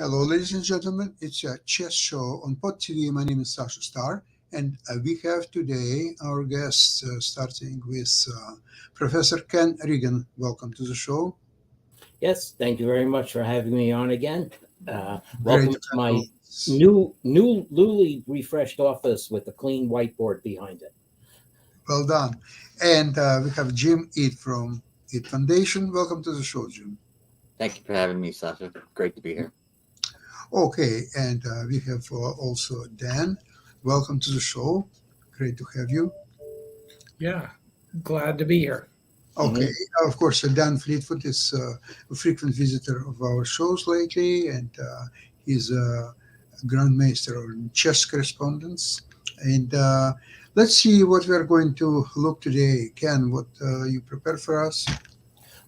Hello, ladies and gentlemen. It's a chess show on Pod TV. My name is Sasha Star, and we have today our guest, starting with Professor Ken Regan. Welcome to the show. Yes, thank you very much for having me on again. Great Welcome to to have you. my newly refreshed office with a clean whiteboard behind it. Well done. And we have Jim Eat from Eat Foundation. Welcome to the show, Jim. Thank you for having me, Sasha. Great to be here. Okay, and we have also Dan. Welcome to the show. Great to have you. Yeah, glad to be here. Okay, Mhm. of course, Dan Fleetwood is a frequent visitor of our shows lately, and he's a Grandmaster or chess correspondence. And let's see what we are going to look today. Ken, what you prepared for us?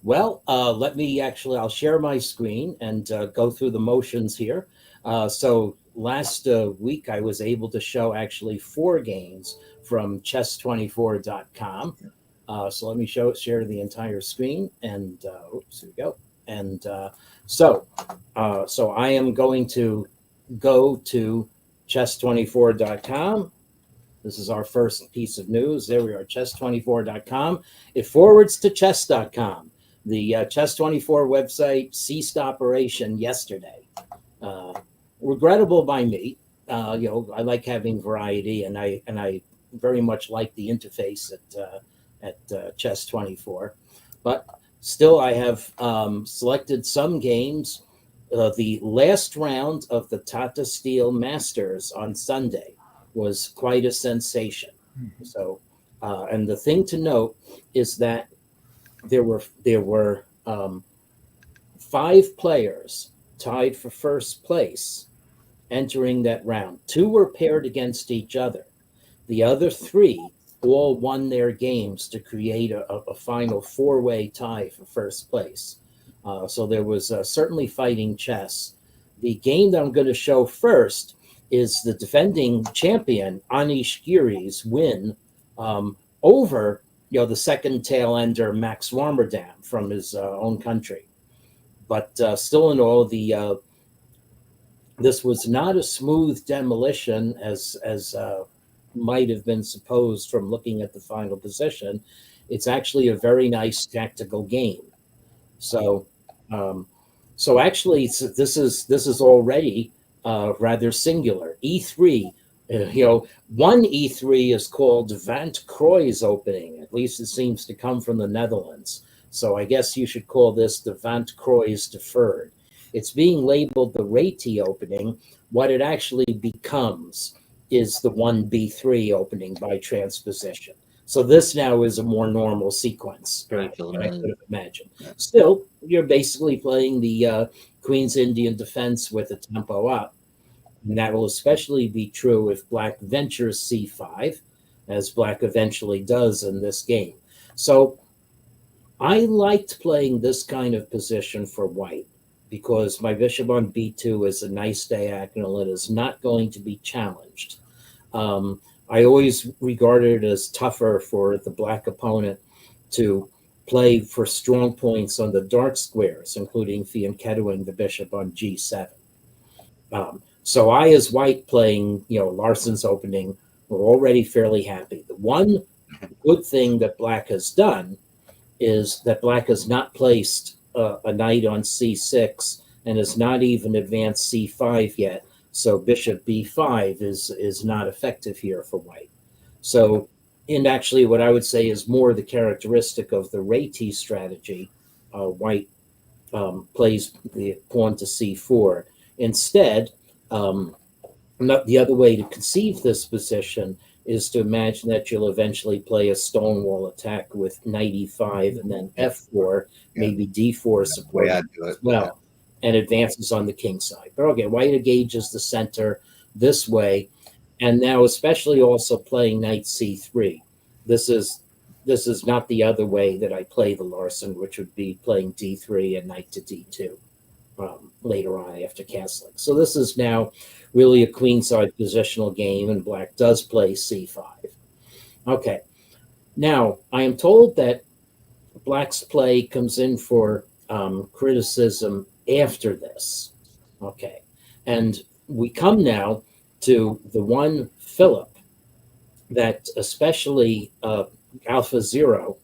Well, I'll share my screen and go through the motions here. So last week, I was able to show actually four games from chess24.com. So let me share the entire screen, and oops, here we go. And so I am going to go to chess24.com. This is our first piece of news. There we are, chess24.com. It forwards to chess.com. The chess24 website ceased operation yesterday. Uh, Regrettable by me. I like having variety, and I very much like the interface at chess24. But still, I have selected some games. The last round of the Tata Steel Masters on Sunday was quite a sensation. So, and the thing to note is that there were five players tied for first place entering that round. Two were paired against each other. The other three all won their games to create a final four-way tie for first place. So there was certainly fighting chess. The game that I'm going to show first is the defending champion Anish Giri's win over the second tail ender Max Warmerdam from his own country. But still in all, this was not a smooth demolition as might have been supposed from looking at the final position. It's actually a very nice tactical game. So, um, so actually, this is already rather singular. E3, one E3 is called Vant Croix opening. At least it seems to come from the Netherlands. So I guess you should call this the Vant Croix deferred. It's being labeled the Reti opening. What it actually becomes is the 1B3 opening by transposition. So this now is a more normal sequence Very than I could familiar. have imagined. Yeah. Still, you're basically playing the Queen's Indian defense with a tempo up. And that will especially be true if Black ventures C5, as Black eventually does in this game. So I liked playing this kind of position for White because my bishop on B2 is a nice diagonal. It is not going to be challenged. I always regarded it as tougher for the Black opponent to play for strong points on the dark squares, including fianchettoing the bishop on G7. So I, as White, playing Larsson's opening, were already fairly happy. The one good thing that Black has done is that Black has not placed a knight on C6 and has not even advanced C5 yet. So bishop B5 is not effective here for White. So, and actually, what I would say is more the characteristic of the Reti strategy. White plays the pawn to C4. Instead, not the other way to conceive this position is to imagine that you'll eventually play a stonewall attack with knight e5 and then f4, maybe d4 support Way I as do it. well, and advances on the king side. But okay, White engages the center this way, and now especially also playing knight c3. This is not the other way that I play the Larsson, which would be playing d3 and knight to d2 later on after castling. So this is now really a queenside positional game, and Black does play c5. Okay, now I am told that Black's play comes in for criticism after this. Okay. And we come now to the one Philip that especially Alpha Zero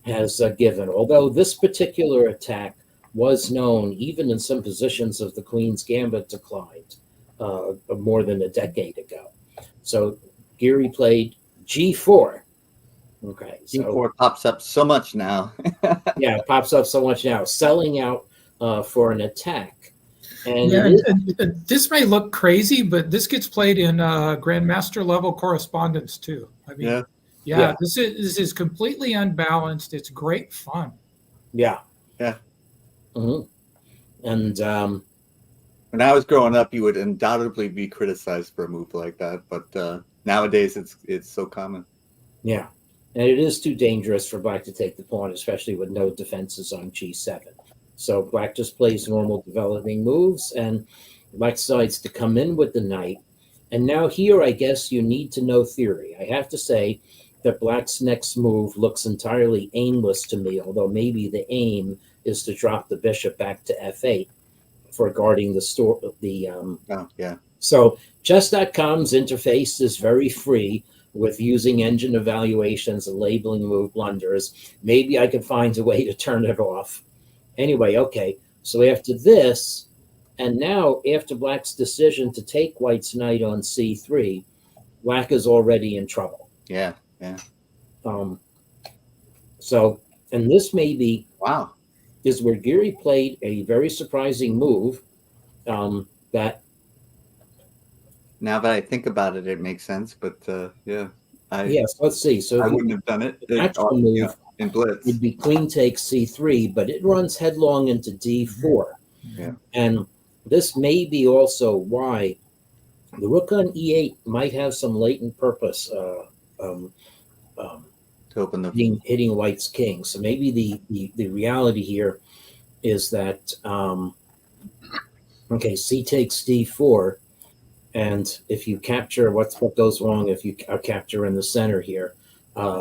has given. Although this particular attack was known even in some positions of the Queen's Gambit declined more than a decade ago. So Geary played G4. Okay. So G4 pops up so much now. yeah, it pops up so much now, selling out for an attack. And Yeah, it is, and this may look crazy, but this gets played in grandmaster level correspondence too. I mean, Yeah. yeah, this is completely unbalanced. It's great fun. yeah. Yeah. hmm And When I was growing up, you would undoubtedly be criticized for a move like that, but nowadays it's so common. yeah, and it is too dangerous for black to take the pawn, especially with no defenses on G7. So black just plays normal developing moves, and black decides to come in with the knight. And now here, I guess you need to know theory. I have to say that black's next move looks entirely aimless to me, although maybe the aim is to drop the bishop back to F8 for guarding the store. Oh, yeah. So chess.com's interface is very free with using engine evaluations and labeling move blunders. Maybe I could find a way to turn it off. Anyway, okay. So after this, and now after black's decision to take white's knight on C3, black is already in trouble. Yeah. Yeah. So, and this maybe Wow. is where Geary played a very surprising move that Now that I think about it, it makes sense. But yeah, yes, let's see. So I wouldn't have done it. the actual move Yeah, in blitz. would be queen takes C3, but it runs headlong into D4. Yeah. And this may be also why the rook on E8 might have some latent purpose To open the hitting white's king. So maybe the reality here is that okay, C takes D4, and if you capture what goes wrong if you capture in the center here,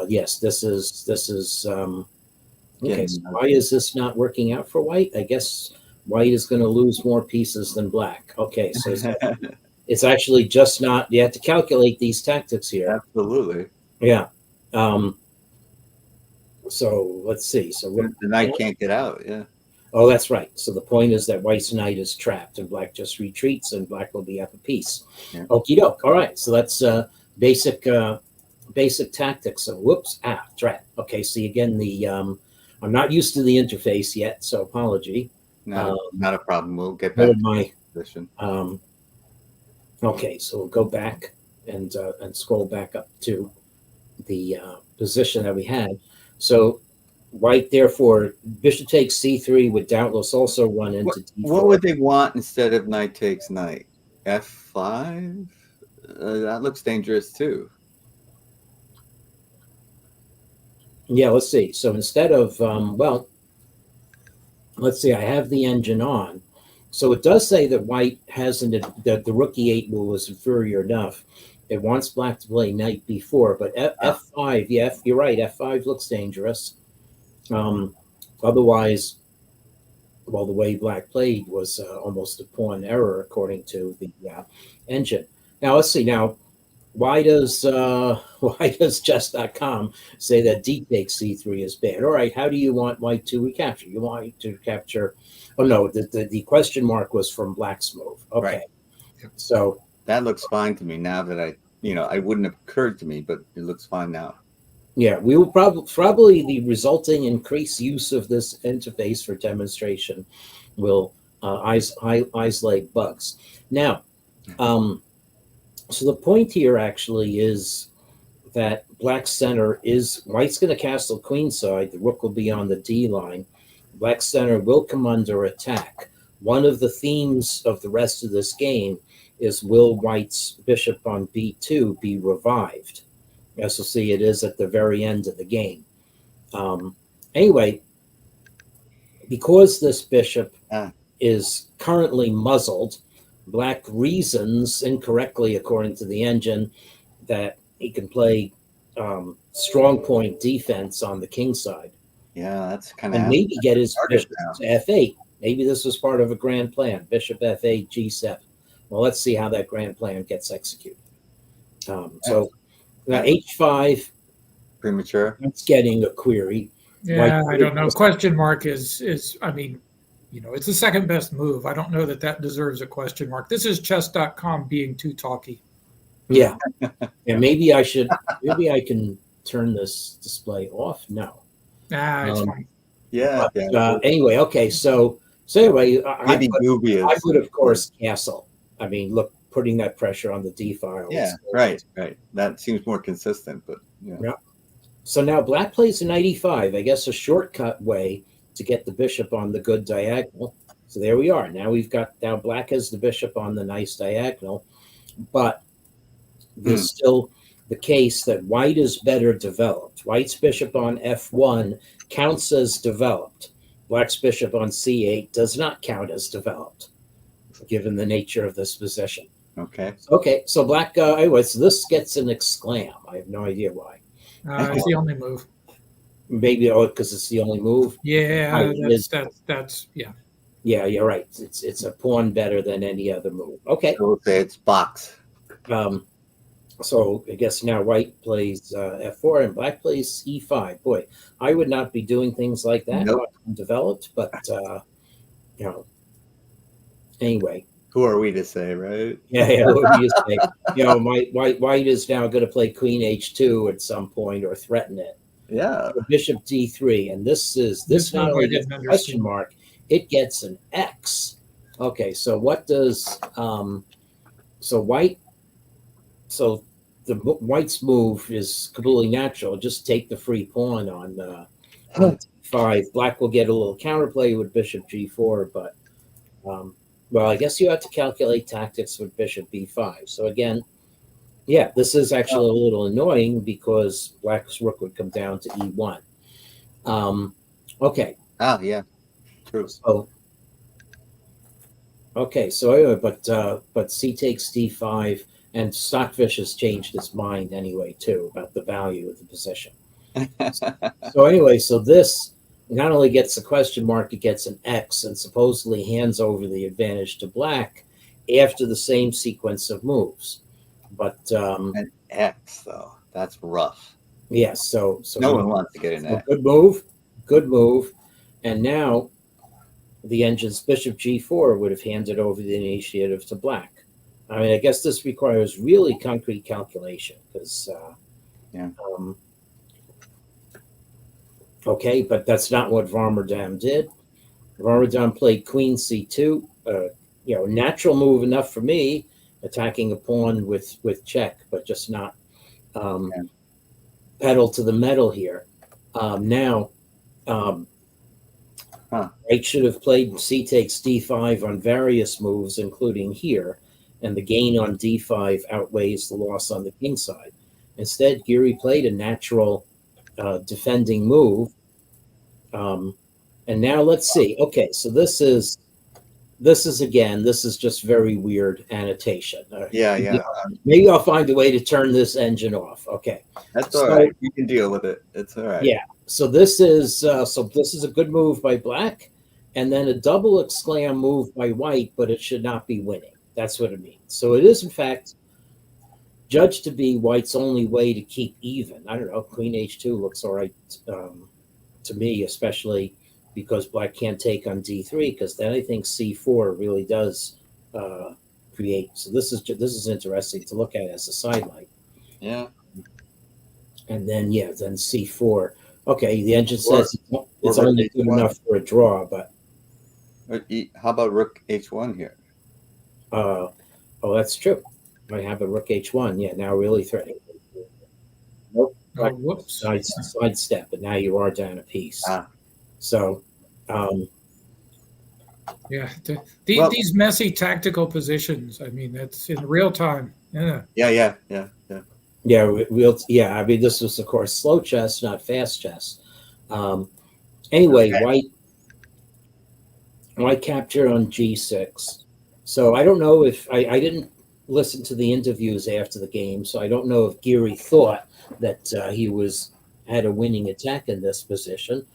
yes, this is okay. Yeah. So why is this not working out for white? I guess white is going to lose more pieces than black. Okay, so it's actually just not. You have to calculate these tactics here. Absolutely. Yeah. So let's see. So The knight can't get out. Yeah. oh, that's right. So the point is that white's knight is trapped, and black just retreats, and black will be up a piece. Yeah. Okie doke. All right. So that's basic tactics. So whoops, trap. Okay. See again I'm not used to the interface yet, so apology. No, not a problem. We'll get Go back to to my the position. okay. So we'll go back and scroll back up to the position that we had. So white, therefore, bishop takes C3 would doubtless also run into D4. What would they want instead of knight takes knight? F5? That looks dangerous too. Yeah, let's see. So instead of, well, let's see, I have the engine on. So it does say that white hasn't, that the rook E8 move was inferior enough. It wants black to play knight B4, but F5, yeah, you're right, F5 looks dangerous. Otherwise, well, the way black played was almost a pawn error according to the engine. Now, let's see. Now, why does chess.com say that d takes C3 is bad? All right, how do you want white to recapture? You want white to capture? Oh no, the question mark was from black's move. Okay, Right. So That looks fine to me now that I wouldn't have occurred to me, but it looks fine now. yeah, we will probably the resulting increased use of this interface for demonstration will isolate bugs. Now, so the point here actually is that black's center is white's going to castle queenside. The rook will be on the D line. Black's center will come under attack. One of the themes of the rest of this game is will white's bishop on B2 be revived? As you'll see, it is at the very end of the game. Anyway, because this bishop is currently muzzled, black reasons incorrectly, according to the engine, that he can play strong point defense on the king side. Yeah, that's kind of And maybe get his bishop to F8. Maybe this was part of a grand plan. Bishop f8, g7. Well, let's see how that grand plan gets executed. So now h5, Premature. that's getting a query. Yeah, White- I don't know. Question mark is I mean, it's the second best move. I don't know that deserves a question mark. This is chess.com being too talky. Yeah. And maybe I can turn this display off. No. It's fine. Yeah. Yeah. Anyway, okay. So anyway, Maybe dubious. I would, of course, castle. I mean, look, putting that pressure on the d file. Yeah. Right. Right. That seems more consistent, but yeah. Yeah. So now black plays a knight e5. I guess a shortcut way to get the bishop on the good diagonal. So there we are. Now black has the bishop on the nice diagonal, but there's still the case that white is better developed. White's bishop on f1 counts as developed. Black's bishop on c8 does not count as developed, given the nature of this position. Okay. Okay, so black, anyway, so this gets an exclam. I have no idea why. It's the only move. Maybe because it's the only move. Yeah, Right, that's yeah. Yeah, you're right. It's a pawn better than any other move. Okay. So we'll say it's box. So I guess now white plays f4 and black plays e5. Boy, I would not be doing things like that. Nope. Developed, but anyway. Who are we to say, right? Yeah. What do you say? White is now going to play queen h2 at some point or threaten it. Yeah. Bishop d3, and this not one I only didn't gets a understand. question mark, it gets an X. Okay, so what does white's move is completely natural. Just take the free pawn on 5. Black will get a little counterplay with bishop g4, but well, I guess you have to calculate tactics with bishop b5. So again, yeah, this is actually a little annoying because black's rook would come down to e1. Okay. Ah, yeah. True. So okay, so anyway, but c takes d5, and Stockfish has changed his mind anyway too about the value of the position. So anyway, so this not only gets the question mark, it gets an X and supposedly hands over the advantage to black after the same sequence of moves. But An X though. That's rough. yes, so No one wants to get an X. good move, and now the engine's bishop g4 would have handed over the initiative to black. I mean, I guess this requires really concrete calculation because okay, but that's not what Varmerdam did. Varmerdam played queen c2. Natural move enough for me, attacking a pawn with check, but just not pedal to the metal here. White should have played c takes d5 on various moves, including here, and the gain on d5 outweighs the loss on the king side. Instead, Geary played a natural defending move. And now let's see. Okay, so this is just very weird annotation. Yeah. Maybe I'll find a way to turn this engine off. Okay. That's all right. You can deal with it. It's all right. Yeah. So this is a good move by black, and then a double exclam move by white, but it should not be winning. That's what it means. So it is in fact judged to be white's only way to keep even. I don't know. Queen h2 looks all right to me, especially because black can't take on d3, because then I think c4 really does create. So this is interesting to look at as a sidelight. Yeah. And then then c4. Okay, the engine says it's only good enough for a draw, but How about rook h1 here? that's true. I have a rook h1. Yeah, now really threatening. Nope. Oh, whoops. Side step, but now you are down a piece. So, Yeah, these messy tactical positions. I mean, that's in real time. Yeah. Yeah. I mean, this was of course slow chess, not fast chess. Anyway, Okay. white capture on g6. So I don't know if I didn't listen to the interviews after the game, so I don't know if Geary thought that he had a winning attack in this position.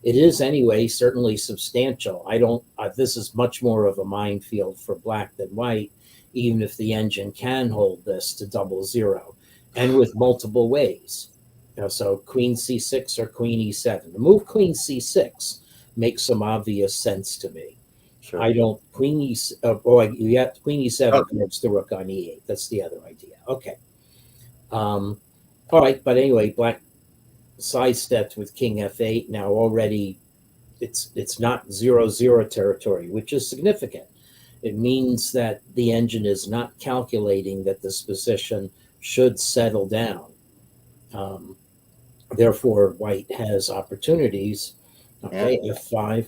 it is anyway certainly substantial. I don't. This is much more of a minefield for black than white, even if the engine can hold this to 00, and with multiple ways. So queen c6 or queen e7. The move queen c6 makes some obvious sense to me. Sure. I don't queen e. You have queen e7 connects the rook on e8. That's the other idea. Okay. All right, but anyway, black sidestepped with king f8. Now already, it's not 0-0 territory, which is significant. It means that the engine is not calculating that this position should settle down. Therefore, white has opportunities. Okay, f5,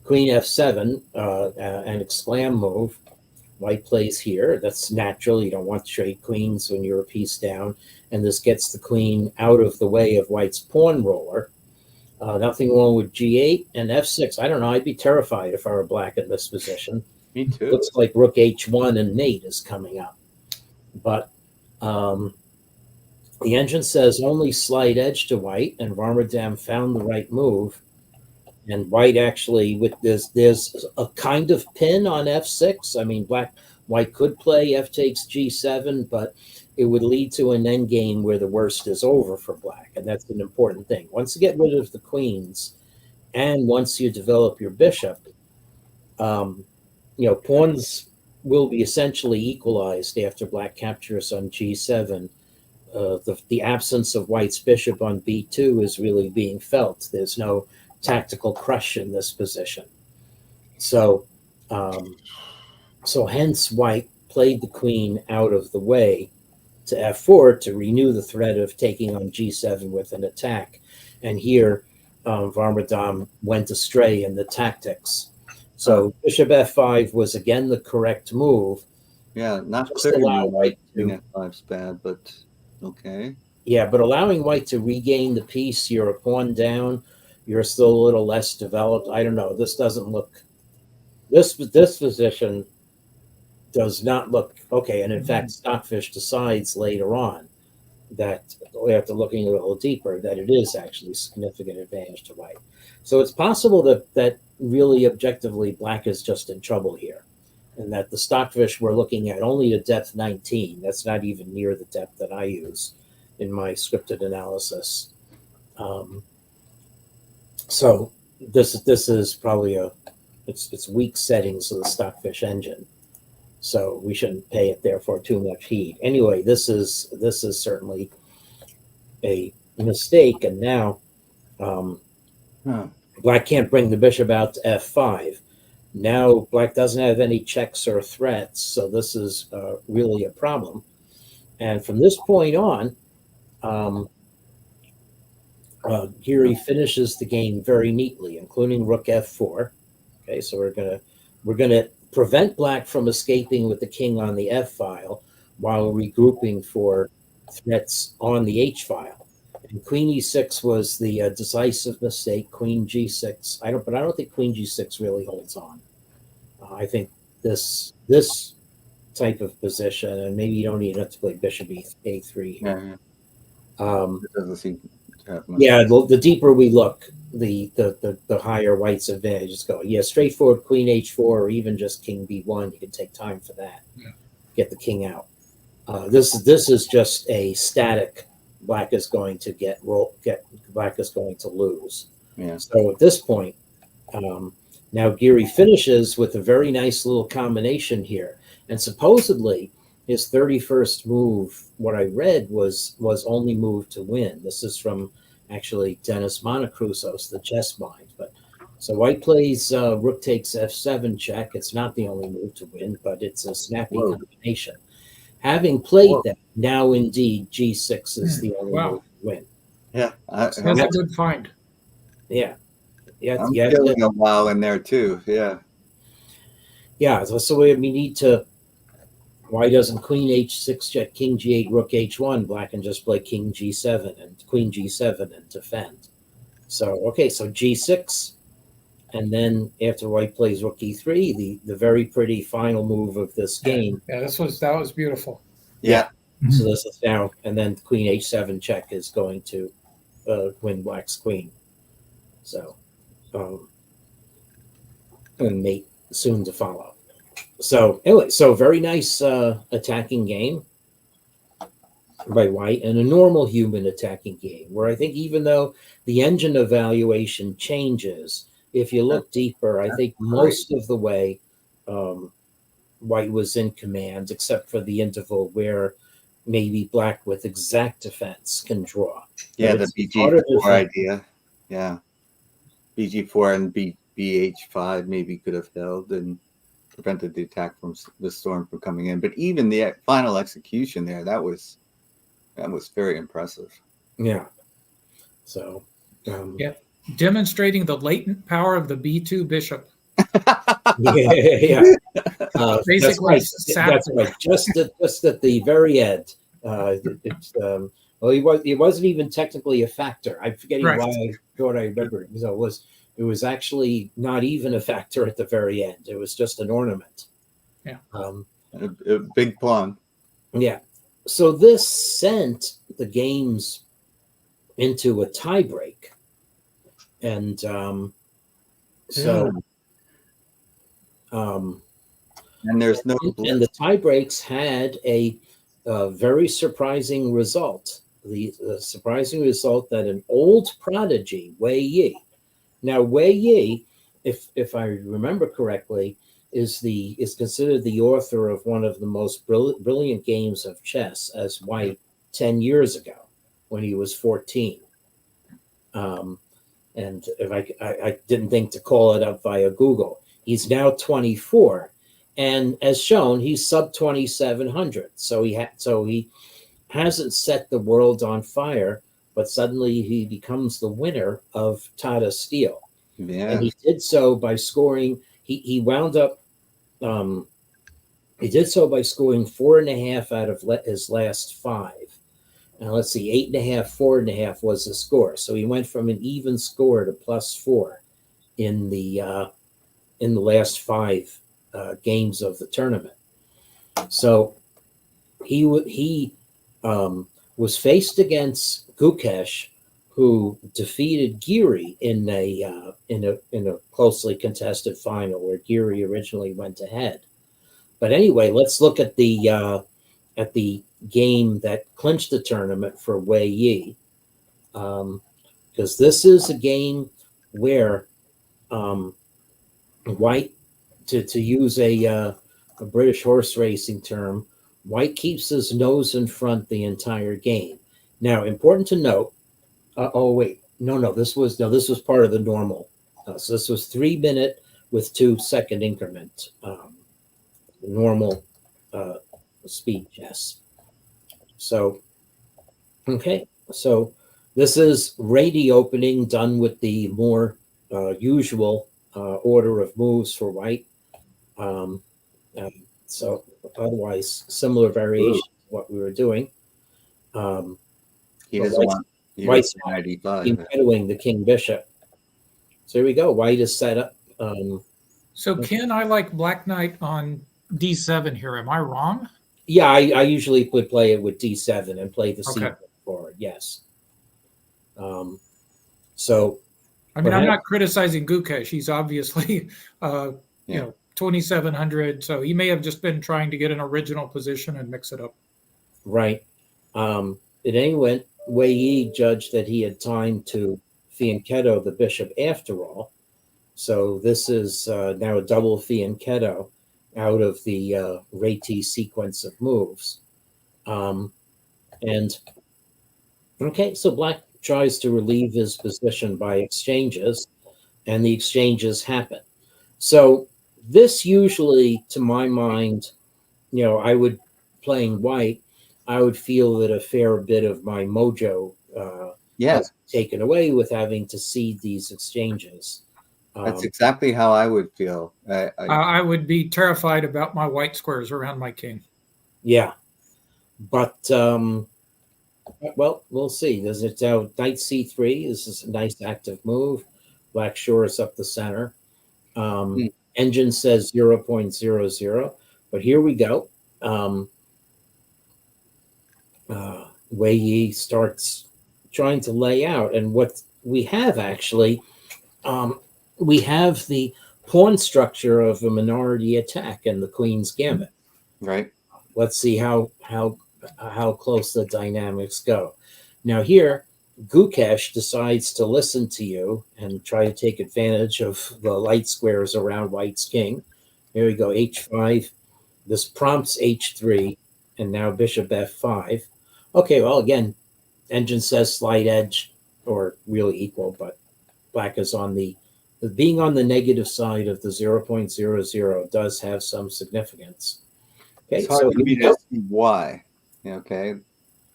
queen f7, an exclam move. White plays here. That's natural. You don't want to trade queens when you're a piece down. And this gets the queen out of the way of white's pawn roller. Nothing wrong with g8 and f6. I don't know. I'd be terrified if I were black in this position. Me too. Looks like rook h1 and mate is coming up. But the engine says only slight edge to white, and Varmadam found the right move. And white actually, with this, there's a kind of pin on f6. I mean, white could play f takes g7, but it would lead to an endgame where the worst is over for black, and that's an important thing. Once you get rid of the queens, and once you develop your bishop, pawns will be essentially equalized after black captures on g7. The absence of white's bishop on b2 is really being felt. There's no tactical crush in this position. So hence white played the queen out of the way to f4 to renew the threat of taking on g7 with an attack. And here, Varmadam went astray in the tactics. So bishop f5 was again the correct move. Yeah, not Just clear to allow me why white queen to- f5's bad, but okay. Yeah, but allowing white to regain the piece, you're a pawn down, you're still a little less developed. I don't know. This doesn't look. This position does not look okay. And in fact, Stockfish decides later on that, after looking a little deeper, that it is actually significant advantage to white. So it's possible that really objectively black is just in trouble here, and that the Stockfish we're looking at only to depth 19. That's not even near the depth that I use in my scripted analysis. So this is probably it's weak settings of the Stockfish engine. So we shouldn't pay it therefore too much heed. Anyway, this is certainly a mistake, and now black can't bring the bishop out to f5. Now black doesn't have any checks or threats, so this is really a problem. And from this point on, Giri finishes the game very neatly, including rook f4. Okay, so we're gonna prevent black from escaping with the king on the f file while regrouping for threats on the h file. And queen e6 was the decisive mistake. Queen g6. I don't think queen g6 really holds on. I think this type of position, and maybe you don't even have to play bishop a3 here. It doesn't seem to have much. Yeah, the deeper we look, the higher white's advantage is going. Yeah, straightforward queen h4 or even just king b1. You can take time for that. Yeah. Get the king out. This is just a static. Black is going to black is going to lose. Yeah. So at this point, now Giri finishes with a very nice little combination here, and supposedly his 31st move, what I read was only move to win. This is from actually Dennis Monacrusos, the chess mind. But so white plays rook takes f7 check. It's not the only move to win, but it's a snappy combination. Having played that, now indeed g6 is the only move to win. Yeah. That's a good find. Yeah. Yeah. I'm Yeah. feeling a while in there too. Yeah. Yeah. So we need to. Why doesn't queen h6 check king g8 rook h1? Black can just play king g7 and queen g7 and defend. So okay, so g6, and then after white plays rook e3, the very pretty final move of this game. Yeah, that was beautiful. Yeah. So this is now, and then queen h7 check is going to win black's queen. So um, and mate soon to follow. So anyway, so very nice attacking game by white, and a normal human attacking game where I think even though the engine evaluation changes, if you look deeper, I think most of the way um, white was in command, except for the interval where maybe black with exact defense can draw. Yeah, But the it's harder to BG4 think. idea. Yeah. BG4 and BH5 maybe could have held and prevented the attack from the storm from coming in. But even the final execution there, that was very impressive. Yeah. So Yeah. Demonstrating the latent power of the B2 bishop. yeah. Basically, That's right. Just at the very end. It's well, he wasn't even technically a factor. I'm forgetting Right. why I thought I remembered. So it was actually not even a factor at the very end. It was just an ornament. Yeah. A big pawn. Yeah. So this sent the games into a tiebreak, and And there's no and the tie breaks had a very surprising result. The surprising result that an old prodigy, Wei Yi. Now, Wei Yi, if I remember correctly, is considered the author of one of the most brilliant games of chess as white 10 years ago when he was 14. And if I didn't think to call it up via Google. He's now 24. And as shown, he's sub 2,700. So he hasn't set the world on fire, but suddenly he becomes the winner of Tata Steel. Yeah. And he did so by scoring. He wound up. He did so by scoring 4.5 out of his last 5. Now let's see, 8.5, 4.5 was the score. So he went from an even score to +4 in the last 5 games of the tournament. So he was faced against Gukesh, who defeated Giri in a closely contested final where Giri originally went ahead. But anyway, let's look at the game that clinched the tournament for Wei Yi, because this is a game where white, to use a British horse racing term, white keeps his nose in front the entire game. Now, important to note. This was part of the normal. So this was 3 minute with 2 second increment, normal speed chess. So, okay, so this is ready opening done with the more usual order of moves for white. So otherwise, similar variation to what we were doing. He doesn't want White's 95. shadowing the king bishop. So here we go. White is set up. So Ken, I like Black Knight on D7 here. Am I wrong? Yeah, I usually would play it with D7 and play the C forward. Yes. So, I mean, I'm not criticizing Gukesh. He's obviously, 2,700. So he may have just been trying to get an original position and mix it up. Right. It anyway, Wei Yi judged that he had time to fianchetto the bishop after all. So this is now a double fianchetto out of the Réti sequence of moves. So black tries to relieve his position by exchanges, and the exchanges happen. So this usually, to my mind, I would, playing white, I would feel that a fair bit of my mojo was taken away with having to cede these exchanges. That's exactly how I would feel. I would be terrified about my white squares around my king. Yeah. But, well, we'll see. There's now knight c3. This is a nice active move. Black shores up the center. Engine says 0.00. But here we go. Wei Yi starts trying to lay out. And what we have actually we have the pawn structure of a minority attack and the queen's gambit. Right. Let's see how close the dynamics go. Now here, Gukesh decides to listen to you and try to take advantage of the light squares around white's king. Here we go, h5. This prompts h3, and now bishop f5. Okay, well, again, engine says slight edge, or really equal, but black is on the being on the negative side of the 0.00 does have some significance. Okay, It's hard so for me to see why. Okay.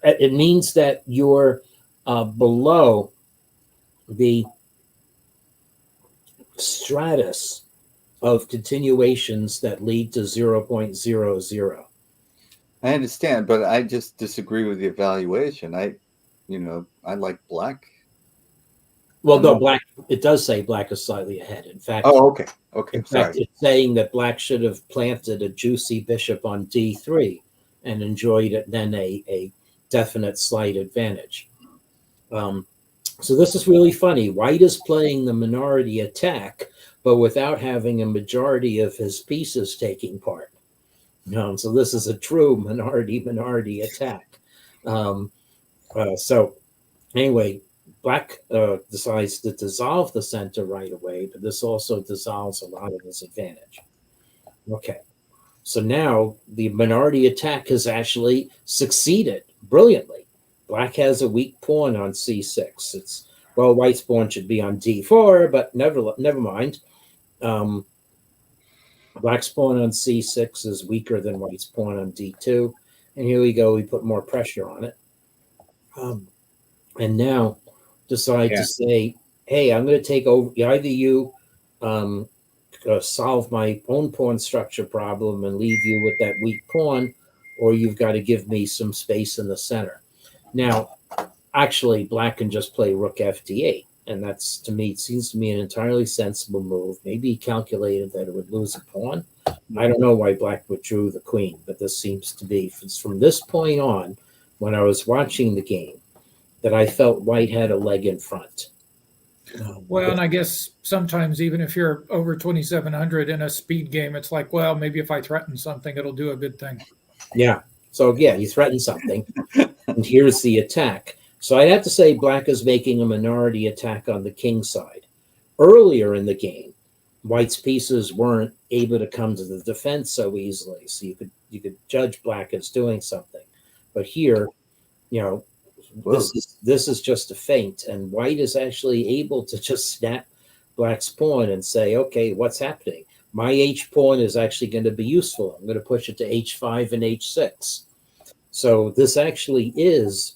it means that you're below the stratus of continuations that lead to 0.00. I understand, but I just disagree with the evaluation. I like black. Well, no, black. It does say black is slightly ahead. In fact, Oh, okay. Okay. in fact, Sorry. it's saying that black should have planted a juicy bishop on d3 and enjoyed it then a definite slight advantage. So this is really funny. White is playing the minority attack, but without having a majority of his pieces taking part. So this is a true minority attack. So anyway, black decides to dissolve the center right away, but this also dissolves a lot of his advantage. Okay, so now the minority attack has actually succeeded brilliantly. Black has a weak pawn on c6. It's white's pawn should be on d4, but never mind. Black's pawn on c6 is weaker than white's pawn on d2, and here we go. We put more pressure on it, and now decide to say, "Hey, I'm going to take over. Either you solve my own pawn structure problem and leave you with that weak pawn, or you've got to give me some space in the center." Now, actually, black can just play rook fd8, and that's, to me, it seems to me an entirely sensible move. Maybe he calculated that it would lose a pawn. I don't know why black withdrew the queen, but this seems to be, from this point on, when I was watching the game, that I felt white had a leg in front. Well, and I guess sometimes even if you're over 2,700 in a speed game, it's like, well, maybe if I threaten something, it'll do a good thing. Yeah. So, yeah, he threatened something, and here's the attack. So I'd have to say black is making a minority attack on the king side. Earlier in the game, white's pieces weren't able to come to the defense so easily, so you could judge black as doing something. But here, this is just a feint, and white is actually able to just snap black's pawn and say, okay, what's happening? My h pawn is actually going to be useful. I'm going to push it to h5 and h6. So this actually is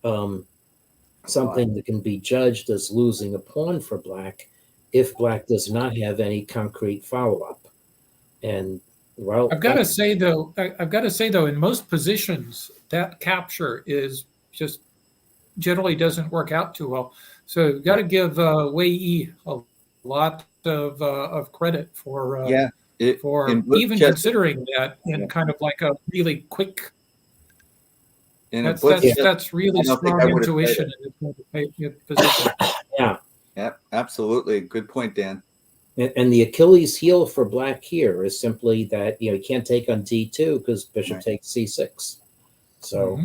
something that can be judged as losing a pawn for black if black does not have any concrete follow-up. And well, I've got to say though, in most positions, that capture is just generally doesn't work out too well. So you've got to give Wei Yi a lot of credit for even considering that in kind of like a really quick. That's really strong intuition in this position. Yeah, absolutely. Good point, Dan. And the Achilles heel for black here is simply that he can't take on d2 because bishop takes c6. So.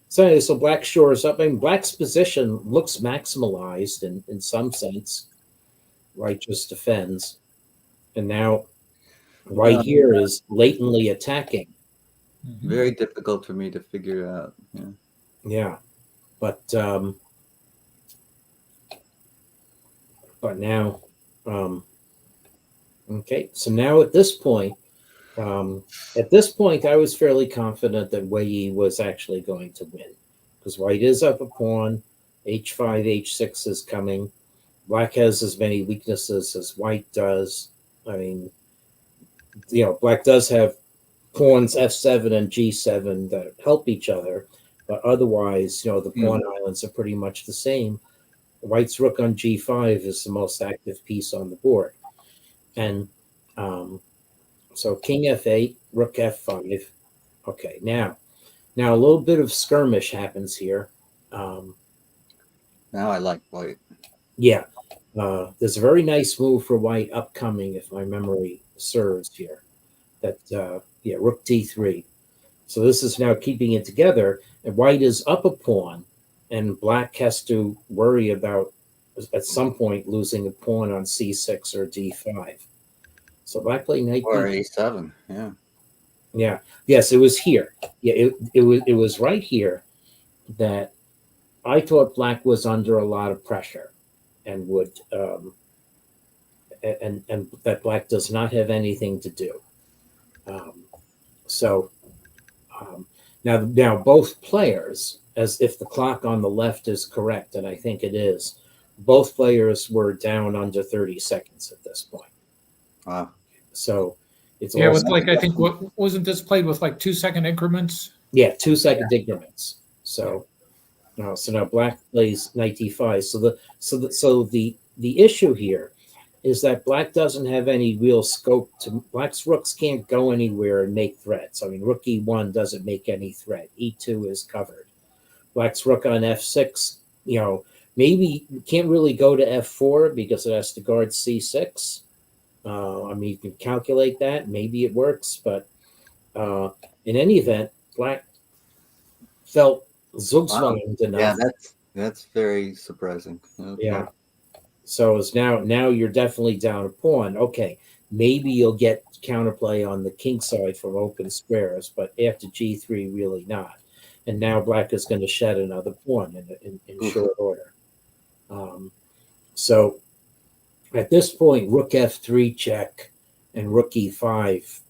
So black shores up. I mean, black's position looks maximalized in some sense. White just defends. And now white here is latently attacking. Very difficult for me to figure out. Yeah. But now, okay. So now at this point, I was fairly confident that Wei Yi was actually going to win because white is up a pawn, h5, h6 is coming. Black has as many weaknesses as white does. I mean, black does have pawns f7 and g7 that help each other, but otherwise, the pawn islands are pretty much the same. White's rook on g5 is the most active piece on the board. And so king f8, rook f5. Okay, now a little bit of skirmish happens here. Now I like white. Yeah. There's a very nice move for white upcoming, if my memory serves here. That rook d3. So this is now keeping it together, and white is up a pawn, and black has to worry about at some point losing a pawn on c6 or d5. So black played knight Or d3. A7. Yeah. Yeah. Yes, it was here. Yeah, it was right here that I thought black was under a lot of pressure and would and that black does not have anything to do. So now both players, as if the clock on the left is correct, and I think it is, both players were down under 30 seconds at this point. Wow. So it's Yeah, also, with like I think what wasn't this played with like 2-second increments? yeah, 2-second increments. So now black plays knight d5. So the issue here is that black doesn't have any real scope to. Black's rooks can't go anywhere and make threats. I mean, rook e1 doesn't make any threat. E2 is covered. Black's rook on f6, maybe you can't really go to f4 because it has to guard c6. I mean, you can calculate that. Maybe it works, but in any event, black felt zugzwanged enough. Yeah, that's very surprising. Okay. Yeah. So it's now you're definitely down a pawn. Okay, maybe you'll get counterplay on the king side from open squares, but after g3, really not. And now black is going to shed another pawn in short order. So at this point, rook f3 check and rook e5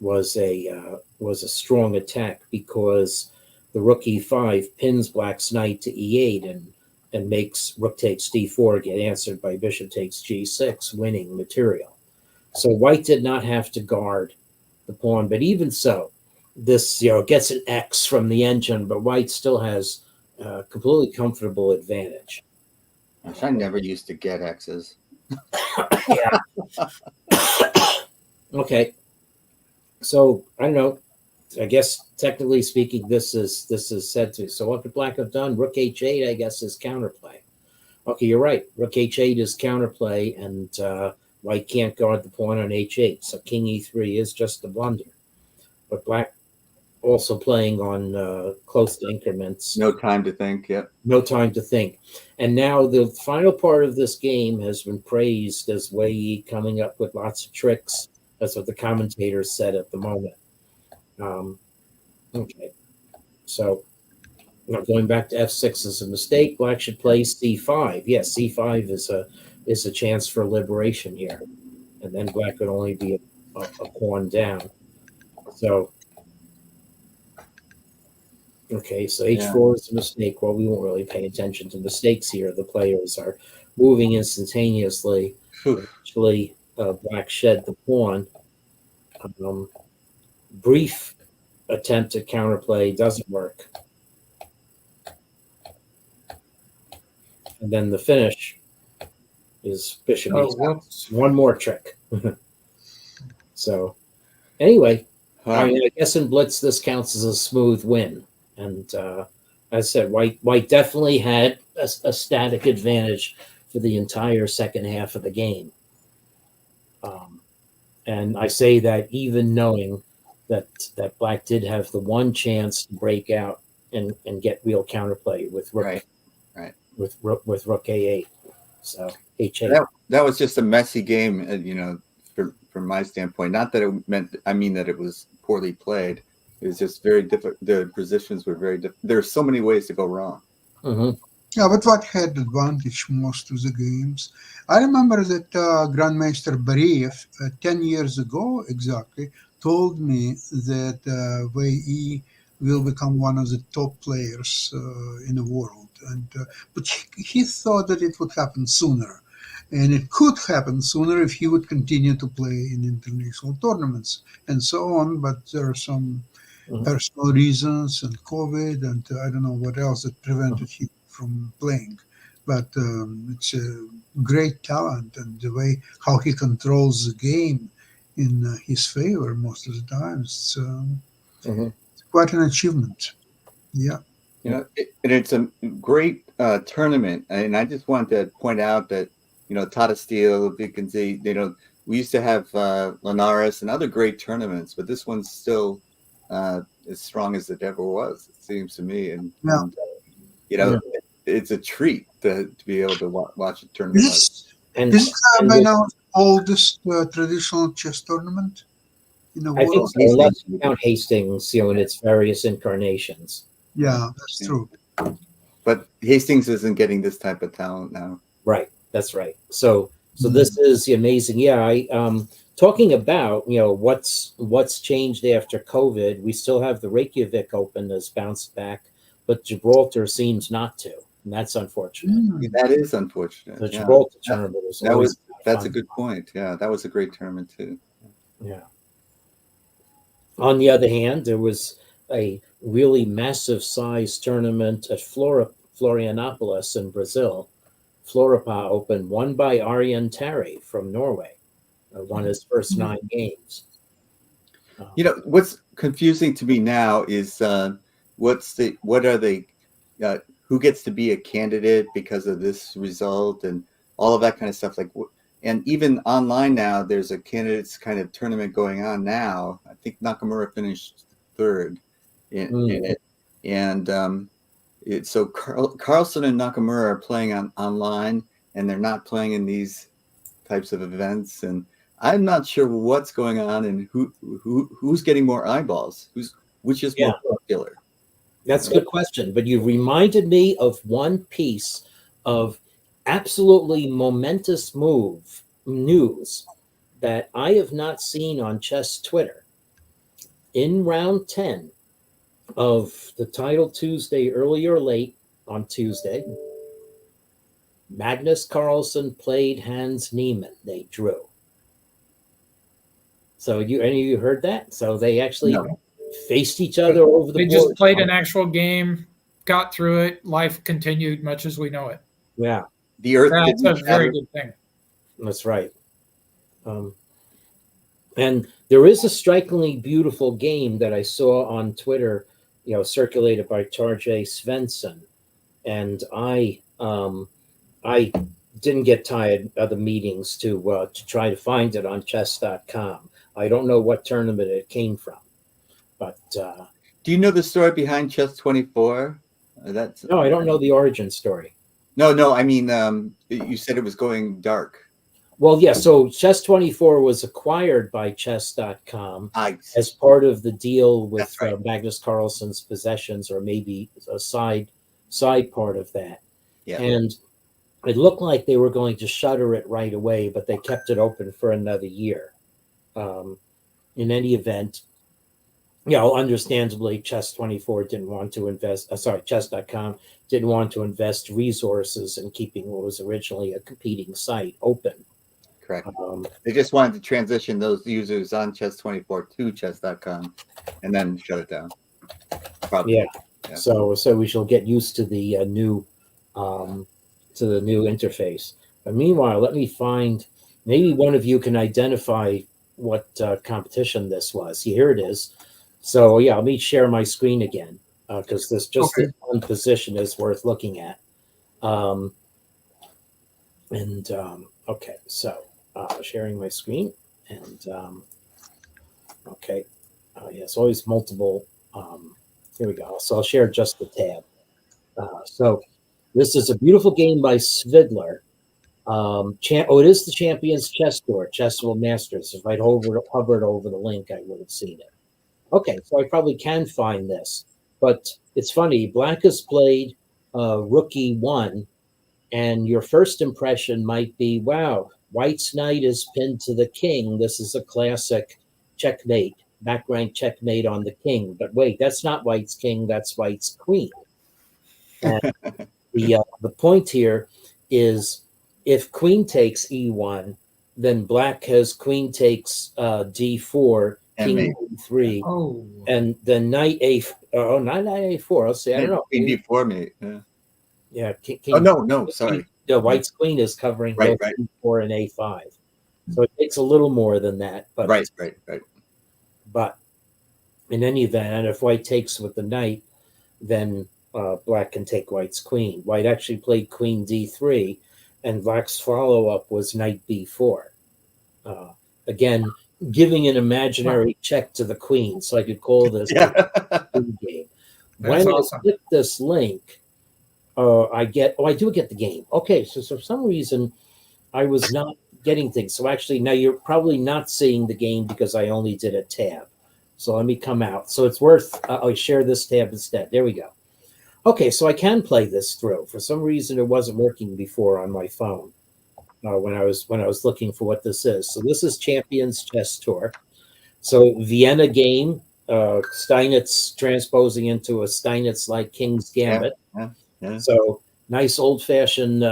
was a strong attack because the rook e5 pins black's knight to e8 and makes rook takes d4 get answered by bishop takes g6, winning material. So white did not have to guard the pawn, but even so, this gets an X from the engine, but white still has a completely comfortable advantage. Gosh, I never used to get X's. Yeah. Okay. So I don't know. I guess technically speaking, this is said to. So what could black have done? Rook h8, I guess, is counterplay. Okay, you're right. Rook h8 is counterplay, and white can't guard the pawn on h8. So king e3 is just a blunder. But black also playing on close to increments. No time to think. Yep. No time to think. And now the final part of this game has been praised as Wei Yi coming up with lots of tricks. That's what the commentators said at the moment. Okay. So going back to f6 is a mistake. Black should play c5. Yes, c5 is a chance for liberation here. And then black would only be a pawn down. So okay, so h4 is a mistake. Well, we won't really pay attention to mistakes here. The players are moving instantaneously. Actually, black shed the pawn. Brief attempt at counterplay doesn't work. And then the finish is bishop e6. One more trick. So anyway, I guess in blitz this counts as a smooth win. And as I said, white definitely had a static advantage for the entire second half of the game. And I say that even knowing that black did have the one chance to break out and get real counterplay with rook, right. with rook a8. So h8. That was just a messy game, from my standpoint. Not that I mean that it was poorly played. It was just very difficult. The positions were very different. There are so many ways to go wrong. Mm-hmm. Yeah, but what had advantage most of the games? I remember that Grandmaster Bariev 10 years ago exactly told me that Wei Yi will become one of the top players in the world, but he thought that it would happen sooner, and it could happen sooner if he would continue to play in international tournaments and so on. But there are some personal reasons and COVID and I don't know what else that prevented him from playing. But it's a great talent, and the way how he controls the game in his favor most of the time, it's quite an achievement. Yeah. And it's a great tournament, and I just wanted to point out that Tata Steel, Dickinson, we used to have Linares and other great tournaments, but this one's still as strong as it ever was. It seems to me, and it's a treat to be able to watch a tournament. And Is it by now the oldest traditional chess tournament in the I think world? so, unless you count Hastings, in its various incarnations. Yeah, that's true. But Hastings isn't getting this type of talent now. Right, that's right. So this is amazing. Yeah, I talking about what's changed after COVID. We still have the Reykjavik Open that's bounced back, but Gibraltar seems not to, and that's unfortunate. That is unfortunate. The Gibraltar tournament was always that's fun. a good point. Yeah, that was a great tournament too. Yeah. On the other hand, there was a really massive size tournament at Florianopolis in Brazil, Floripa Open, won by Arjen Terry from Norway. Won his first 9 games. What's confusing to me now is who gets to be a candidate because of this result and all of that kind of stuff. And even online now, there's a candidates kind of tournament going on now. I think Nakamura finished 3rd in it, and so Carlsen and Nakamura are playing online, and they're not playing in these types of events. And I'm not sure what's going on and who's getting more eyeballs, which is more popular. That's a good question. But you reminded me of one piece of absolutely momentous news that I have not seen on chess Twitter. In round 10 of the Title Tuesday, early or late on Tuesday, Magnus Carlsen played Hans Niemann. They drew. So any of you heard that? So they actually faced each other over the board. They just played an actual game, got through it, life continued much as we know it. Yeah. The Earth. That's a very good thing. That's right. And there is a strikingly beautiful game that I saw on Twitter, circulated by Tarjei Svensson, and I didn't get tired of the meetings to try to find it on chess.com. I don't know what tournament it came from, but do you know the story behind Chess 24? No, I don't know the origin story. No. I mean, you said it was going dark. Well, yeah. So Chess 24 was acquired by Chess.com as part of the deal with Magnus Carlsen's possessions, or maybe a side part of that. Yeah. And it looked like they were going to shutter it right away, but they kept it open for another year. In any event, understandably, Chess24 didn't want to invest. Chess.com didn't want to invest resources in keeping what was originally a competing site open. Correct. They just wanted to transition those users on Chess24 to Chess.com and then shut it down. Probably. Yeah. So we shall get used to the new interface. But meanwhile, let me find. Maybe one of you can identify what competition this was. Here it is. So let me share my screen again, because this one position is worth looking at. Okay, so sharing my screen, and it's always multiple. Here we go. So I'll share just the tab. So this is a beautiful game by Svidler. It is the Champions Chess Tour, Chessable Masters. If I'd hovered over the link, I would have seen it. Okay, so I probably can find this, but it's funny. Black has played Rookie 1, and your first impression might be, wow, White's knight is pinned to the king. This is a classic checkmate, back rank checkmate on the king. But wait, that's not White's king, that's White's queen. And the point here is, if queen takes e1, then Black has queen takes d4, king d3, and then knight a4. Not knight a4. Let's see. I don't know. Queen d4, mate. Yeah. King, no. Sorry. The White's queen is covering both e4 and a5, so it takes a little more than that. But right. But in any event, and if White takes with the knight, then black can take white's queen. White actually played queen d3, and black's follow-up was knight b4. Again, giving an imaginary check to the queen, so I could call this Yeah. the queen game. That's When awesome. I click this link, I do get the game. Okay, so for some reason, I was not getting things. So actually, now you're probably not seeing the game because I only did a tab. So let me come out. So it's worth, I'll share this tab instead. There we go. Okay, so I can play this through. For some reason, it wasn't working before on my phone when I was looking for what this is. So this is Champions Chess Tour. So Vienna game, Steinitz transposing into a Steinitz-like King's Gambit. Yeah. So nice old-fashioned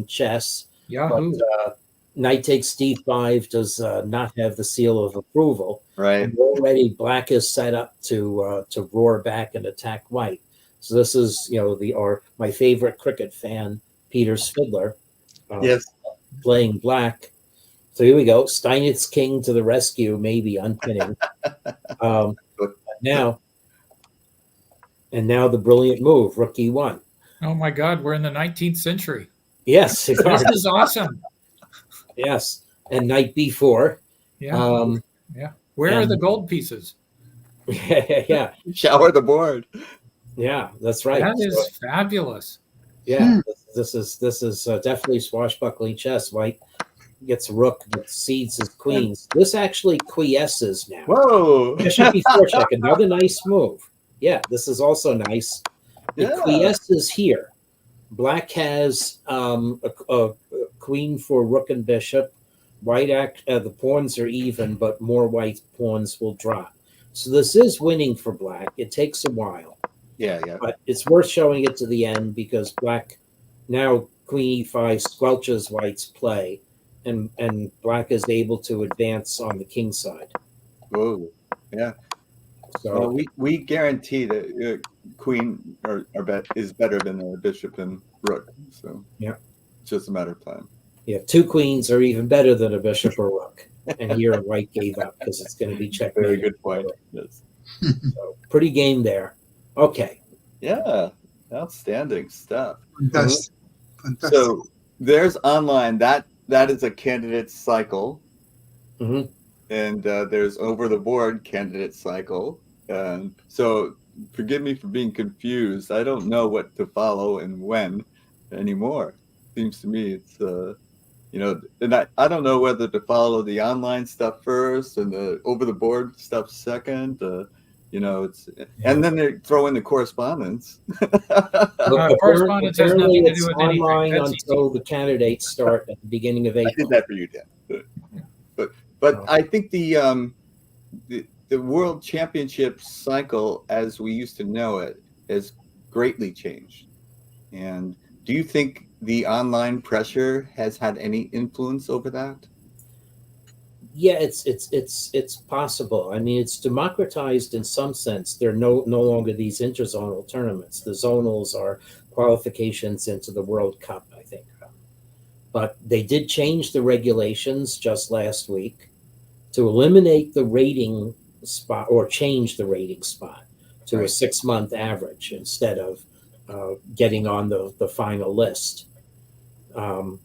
chess. Yahoo. But knight takes d5 does not have the seal of approval. Right. And already black is set up to roar back and attack white. So this is my favorite cricket fan, Peter Svidler, Yes. playing black. So here we go, Steinitz king to the rescue, maybe unpinning. Now the brilliant move, rook e1. Oh my God, we're in the 19th century. Yes, This is awesome. yes, and knight b4. Yeah. Where are and- the gold pieces? yeah, Shower the board. yeah, that's right. That So, is fabulous. yeah, this is definitely swashbuckling chess. White gets a rook that cedes his queens. This actually quiesces now. Whoa. Bishop b4 check, another nice move. Yeah, this is also nice. It Yeah. quiesces here. Black has a queen for rook and bishop. White the pawns are even, but more white pawns will drop. So this is winning for black. It takes a while, Yeah. but it's worth showing it to the end because black now queen e5 squelches white's play, and black is able to advance on the king side. Whoa. Yeah. So Well, we guarantee that queen is better than a bishop and rook. So Yeah. it's just a matter of time. yeah, two queens are even better than a bishop or rook. And here white gave up because it's going to be checkmate. Very good point. Yes. So pretty game there. Okay. Yeah. Outstanding stuff. Fantastic. Fantastic. So there's online that is a candidate cycle, Mhm. and there's over the board candidate cycle. So forgive me for being confused. I don't know what to follow and when anymore. Seems to me it's and I don't know whether to follow the online stuff first and the over the board stuff second. It's and then they throw in the correspondence. Correspondence has Apparently nothing to it's do with anything. online That's until the candidates start at the beginning of I April. did that for you, Dan. But I think the World Championship cycle, as we used to know it, has greatly changed. And do you think the online pressure has had any influence over that? Yeah, it's possible. I mean, it's democratized in some sense. There are no longer these interzonal tournaments. The zonals are qualifications into the World Cup, I think. But they did change the regulations just last week to eliminate the rating spot or change the rating spot to a Right. 6-month average instead of getting on the final list. And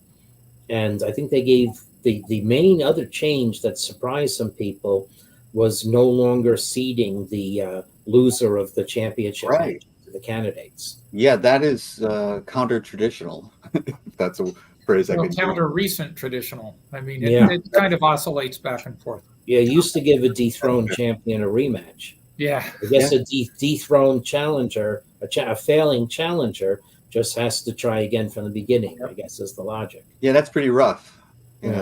I think they gave the main other change that surprised some people was no longer seeding the loser of the championship Right. match to the candidates. Yeah, that is counter-traditional. If that's a phrase I well, could use. counter recent traditional. I mean, Yeah. it kind of oscillates back and forth. Yeah, it used to give a dethroned champion a rematch. Yeah. I guess a dethroned challenger, a failing challenger, just has to try again from the beginning, I guess is the logic. Yeah, that's pretty rough. Yeah. Yeah.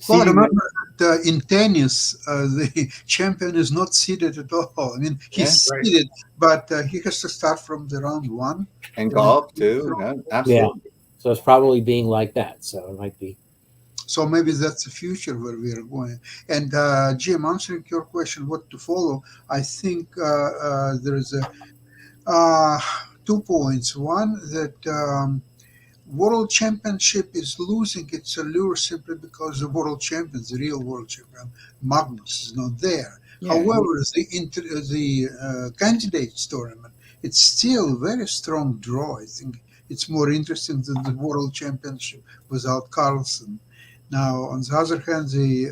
Well, Seeding- remember that in tennis, the champion is not seeded at all. I mean, he's Yeah, right. seeded, but he has to start from the round one. and golf too. Yeah, absolutely. So it's probably being like that. So it might be. So maybe that's the future where we are going. And Jim, answering your question, what to follow, I think there is 2 points. One, that World Championship is losing its allure simply because the world champion, the real world champion, Magnus, is not there. Yeah. However, the candidates tournament it's still a very strong draw. I think it's more interesting than the World Championship without Carlsen. Now, on the other hand, the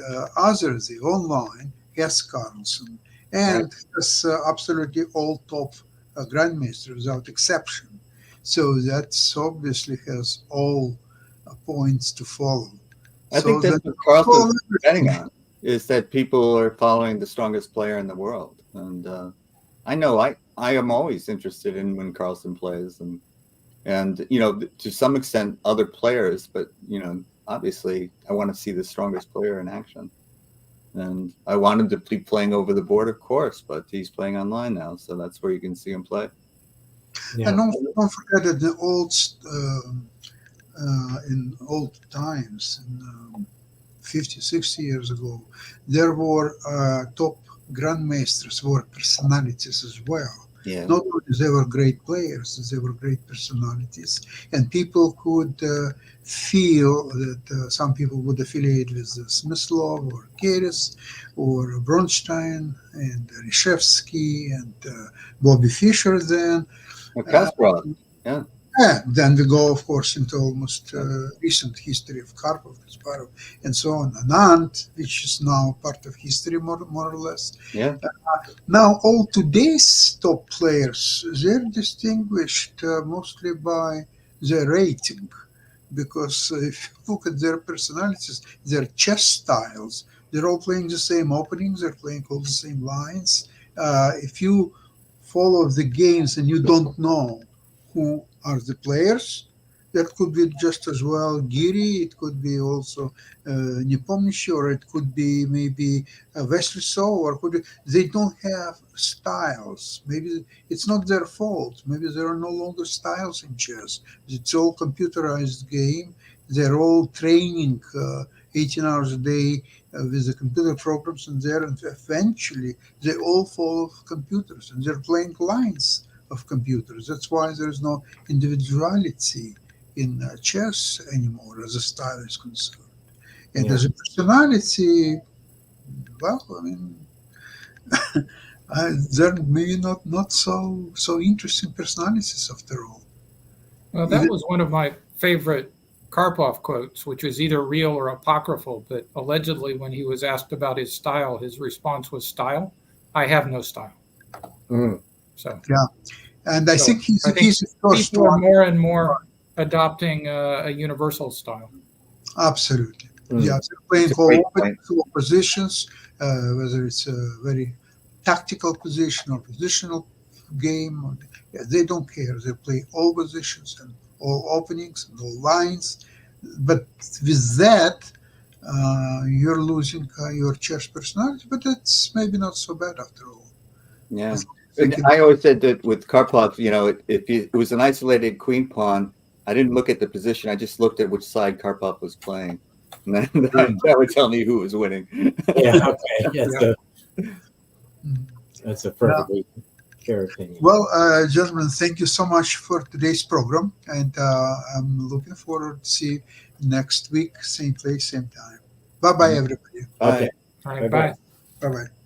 online has Carlsen and has absolutely all top grandmasters without exception. So that's obviously has all points to follow. I think that's what Carlsen's betting on, is that people are following the strongest player in the world. And I know I am always interested in when Carlsen plays, and to some extent other players, but obviously I want to see the strongest player in action. And I want him to be playing over the board, of course, but he's playing online now, so that's where you can see him play. And don't forget that the in old times, 50, 60 years ago, there were top grandmasters, were personalities as well. Yeah. Not only they were great players, they were great personalities, and people could feel that some people would affiliate with Smyslov or Keres or Bronstein and Reshevsky and Bobby Fischer then. Kasparov, yeah. Then we go, of course, into almost recent history of Karpov, Kasparov, and so on. Anand, which is now part of history, more or less. Yeah. Now, all today's top players, they're distinguished mostly by their rating, because if you look at their personalities, their chess styles, they're all playing the same openings, they're playing all the same lines. If you follow the games and you don't know who are the players, that could be just as well Giri, it could be also Nepomniachtchi, or it could be maybe Veslitsov, or they don't have styles. Maybe it's not their fault. Maybe there are no longer styles in chess. It's all computerized game. They're all training 18 hours a day with the computer programs in there, and eventually they all follow computers and they're playing lines of computers. That's why there's no individuality in chess anymore as a style is concerned. And as a personality, well, I mean, they're maybe not so interesting personalities after all. Well, that was one of my favorite Karpov quotes, which was either real or apocryphal, but allegedly when he was asked about his style, his response was style. I have no style. So yeah, and I think he's the first people are one. more and more adopting a universal style. Absolutely. Yeah, they're playing for positions, whether it's a very tactical position or positional game. They don't care. They play all positions and all openings and all lines. But with that, you're losing your chess personality, but that's maybe not so bad after all. Yeah. And I always said that with Karpov, if it was an isolated queen pawn, I didn't look at the position. I just looked at which side Karpov was playing. And that would tell me who was winning. Yeah, okay. That's a perfectly fair opinion. Well, gentlemen, thank you so much for today's program. And I'm looking forward to see you next week, same place, same time. Bye-bye, everybody. Bye. All right, bye. Bye-bye.